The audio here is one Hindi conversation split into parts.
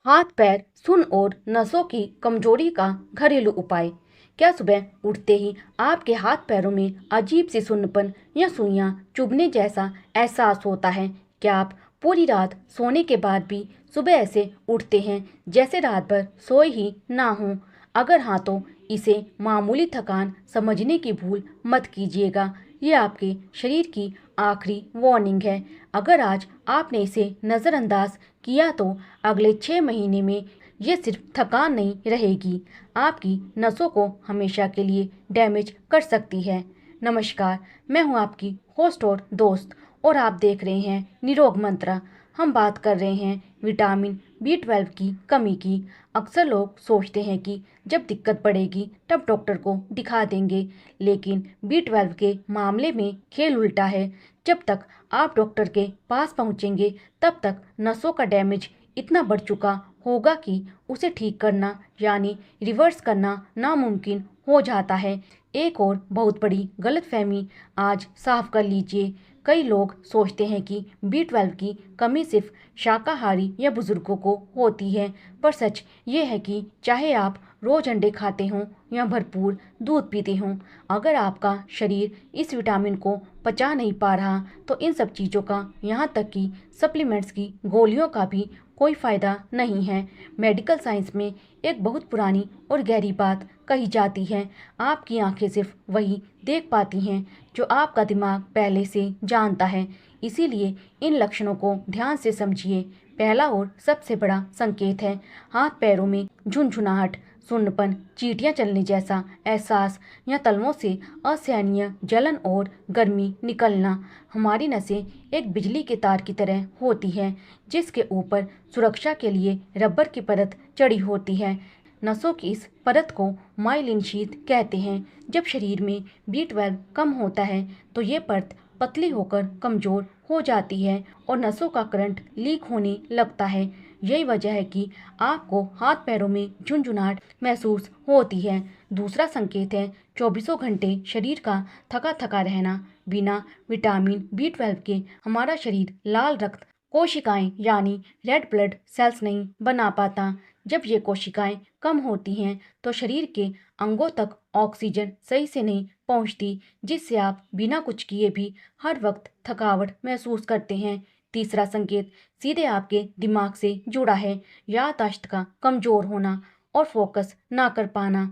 हाथ पैर सुन और नसों की कमजोरी का घरेलू उपाय। क्या सुबह उठते ही आपके हाथ पैरों में अजीब सी सुन्नपन या सुइयां चुभने जैसा एहसास होता है? क्या आप पूरी रात सोने के बाद भी सुबह ऐसे उठते हैं जैसे रात भर सोए ही ना हो? अगर हाँ तो इसे मामूली थकान समझने की भूल मत कीजिएगा। ये आपके शरीर की आखिरी वार्निंग है। अगर आज आपने इसे नज़रअंदाज किया तो अगले 6 महीने में ये सिर्फ थकान नहीं रहेगी, आपकी नसों को हमेशा के लिए डैमेज कर सकती है। नमस्कार, मैं हूँ आपकी होस्ट और दोस्त, और आप देख रहे हैं निरोग मंत्रा। हम बात कर रहे हैं विटामिन B12 की कमी की। अक्सर लोग सोचते हैं कि जब दिक्कत बढ़ेगी तब डॉक्टर को दिखा देंगे, लेकिन B12 के मामले में खेल उल्टा है। जब तक आप डॉक्टर के पास पहुंचेंगे तब तक नसों का डैमेज इतना बढ़ चुका होगा कि उसे ठीक करना यानी रिवर्स करना नामुमकिन हो जाता है। एक और बहुत बड़ी गलतफहमी आज साफ कर लीजिए। कई लोग सोचते हैं कि B12 की कमी सिर्फ शाकाहारी या बुजुर्गों को होती है, पर सच ये है कि चाहे आप रोज अंडे खाते हों या भरपूर दूध पीते हों, अगर आपका शरीर इस विटामिन को पचा नहीं पा रहा तो इन सब चीज़ों का, यहाँ तक कि सप्लीमेंट्स की गोलियों का भी कोई फ़ायदा नहीं है। मेडिकल साइंस में एक बहुत पुरानी और गहरी बात कही जाती है, आपकी आंखें सिर्फ वही देख पाती हैं जो आपका दिमाग पहले से जानता है। इसीलिए इन लक्षणों को ध्यान से समझिए। पहला और सबसे बड़ा संकेत है हाथ पैरों में झुनझुनाहट, सुन्नपन, चींटियां चलने जैसा एहसास या तलवों से असहनीय जलन और गर्मी निकलना। हमारी नसें एक बिजली के तार की तरह होती हैं जिसके ऊपर सुरक्षा के लिए रबर की परत चढ़ी होती है। नसों की इस परत को माइलिन शीथ कहते हैं। जब शरीर में B12 कम होता है तो ये परत पतली होकर कमजोर हो जाती है और नसों का करंट लीक होने लगता है। यही वजह है कि आपको हाथ पैरों में झुनझुनाहट महसूस होती है। दूसरा संकेत है चौबीसों घंटे शरीर का थका थका रहना। बिना विटामिन B12 के हमारा शरीर लाल रक्त कोशिकाएं यानी रेड ब्लड सेल्स नहीं बना पाता। जब ये कोशिकाएं कम होती हैं तो शरीर के अंगों तक ऑक्सीजन सही से नहीं पहुंचती, जिससे आप बिना कुछ किए भी हर वक्त थकावट महसूस करते हैं। तीसरा संकेत सीधे आपके दिमाग से जुड़ा है। याददाश्त का कमजोर होना और फोकस ना कर पाना,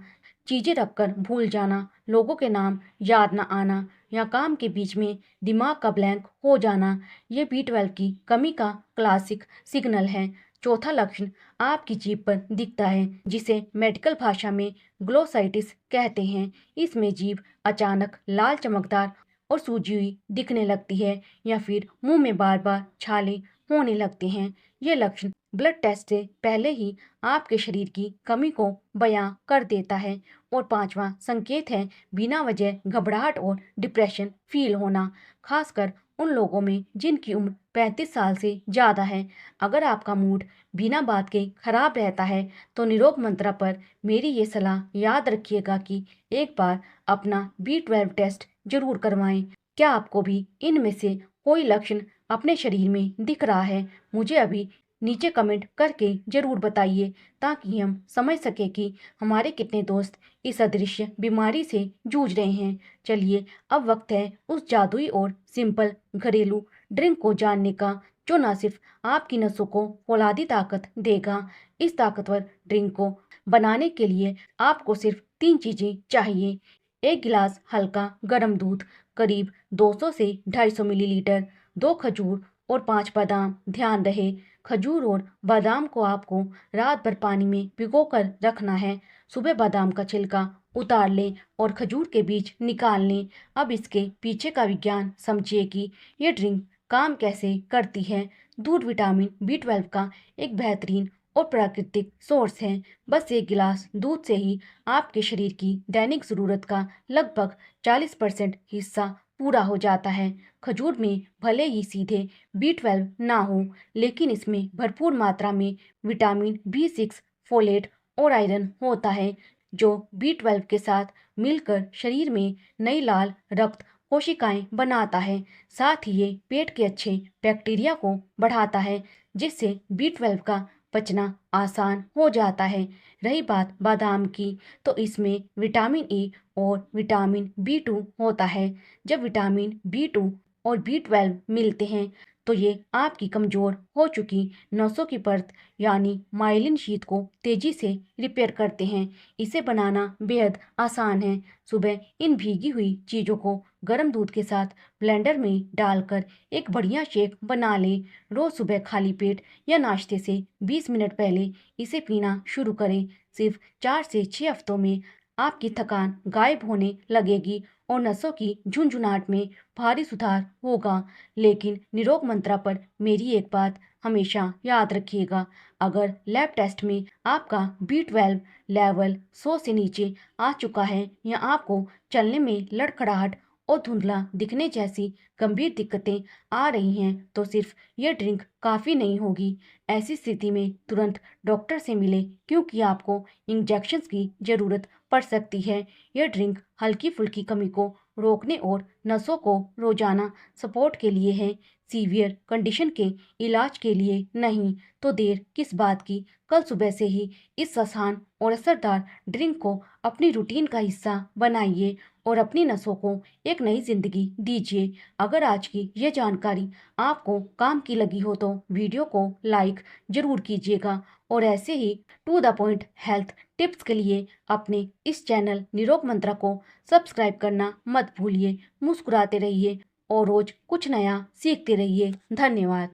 चीजें रखकर भूल जाना, लोगों के नाम याद ना आना या काम के बीच में दिमाग का ब्लैंक हो जाना, ये B12 की कमी का क्लासिक सिग्नल है। चौथा लक्षण आपकी जीभ पर दिखता है, जिसे मेडिकल भाषा में ग्लोसाइटिस कहते हैं। इसमें जीभ अचानक लाल, चमकदार और सूजी हुई दिखने लगती है या फिर मुंह में बार बार छाले होने लगते हैं। ये लक्षण ब्लड टेस्ट से पहले ही आपके शरीर की कमी को बयां कर देता है। और पांचवा संकेत है बिना वजह घबराहट और डिप्रेशन फील होना, खासकर उन लोगों में जिनकी उम्र 35 साल से ज़्यादा है। अगर आपका मूड बिना बात के खराब रहता है तो निरोग मंत्रा पर मेरी ये सलाह याद रखिएगा कि एक बार अपना B12 टेस्ट जरूर करवाएं। क्या आपको भी इनमें से कोई लक्षण अपने शरीर में दिख रहा है? मुझे अभी नीचे कमेंट करके जरूर बताइए, ताकि हम समझ सके कि हमारे कितने दोस्त इस अदृश्य बीमारी से जूझ रहे हैं। चलिए अब वक्त है उस जादुई और सिंपल घरेलू ड्रिंक को जानने का, जो न सिर्फ आपकी नसों को फौलादी ताकत देगा। इस ताकतवर ड्रिंक को बनाने के लिए आपको सिर्फ 3 चीज़ें चाहिए। एक गिलास हल्का गर्म दूध, करीब 200 से 250 मिलीलीटर, 2 खजूर और 5 बादाम। ध्यान रहे, खजूर और बादाम को आपको रात भर पानी में भिगोकर रखना है। सुबह बादाम का छिलका उतार लें और खजूर के बीज निकाल लें। अब इसके पीछे का विज्ञान समझिए कि ये ड्रिंक काम कैसे करती है। दूध विटामिन B12 का एक बेहतरीन और प्राकृतिक सोर्स है। बस एक गिलास दूध से ही आपके शरीर की दैनिक ज़रूरत का लगभग 40% हिस्सा पूरा हो जाता है। खजूर में भले ही सीधे B12 ना हो, लेकिन इसमें भरपूर मात्रा में विटामिन B6, फोलेट और आयरन होता है, जो B12 के साथ मिलकर शरीर में नई लाल रक्त कोशिकाएं बनाता है। साथ ही ये पेट के अच्छे बैक्टीरिया को बढ़ाता है, जिससे B12 का पचना आसान हो जाता है। रही बात बादाम की, तो इसमें विटामिन ए और विटामिन बी 2 होता है। जब विटामिन बी 2 और बी 12 मिलते हैं तो ये आपकी कमज़ोर हो चुकी नसों की परत यानी माइलिन शीथ को तेज़ी से रिपेयर करते हैं। इसे बनाना बेहद आसान है। सुबह इन भीगी हुई चीज़ों को गर्म दूध के साथ ब्लेंडर में डालकर एक बढ़िया शेक बना लें। रोज़ सुबह खाली पेट या नाश्ते से 20 मिनट पहले इसे पीना शुरू करें। सिर्फ 4 से 6 हफ्तों में आपकी थकान गायब होने लगेगी और नसों की झुंझुनाहट में भारी सुधार होगा। लेकिन निरोग मंत्रा पर मेरी एक बात हमेशा याद रखिएगा, अगर लैब टेस्ट में आपका बी 12 लेवल 100 से नीचे आ चुका है या आपको चलने में लड़खड़ाहट और धुंधला दिखने जैसी गंभीर दिक्कतें आ रही हैं तो सिर्फ ये ड्रिंक काफ़ी नहीं होगी। ऐसी स्थिति में तुरंत डॉक्टर से मिले क्योंकि आपको इंजेक्शंस की ज़रूरत पड़ सकती है। यह ड्रिंक हल्की फुल्की कमी को रोकने और नसों को रोजाना सपोर्ट के लिए है, सीवियर कंडीशन के इलाज के लिए नहीं। तो देर किस बात की, कल सुबह से ही इस आसान और असरदार ड्रिंक को अपनी रूटीन का हिस्सा बनाइए और अपनी नसों को एक नई जिंदगी दीजिए। अगर आज की यह जानकारी आपको काम की लगी हो तो वीडियो को लाइक जरूर कीजिएगा और ऐसे ही to the point health tips के लिए अपने इस चैनल निरोग मंत्रा को सब्सक्राइब करना मत भूलिए। मुस्कुराते रहिए और रोज कुछ नया सीखते रहिए। धन्यवाद।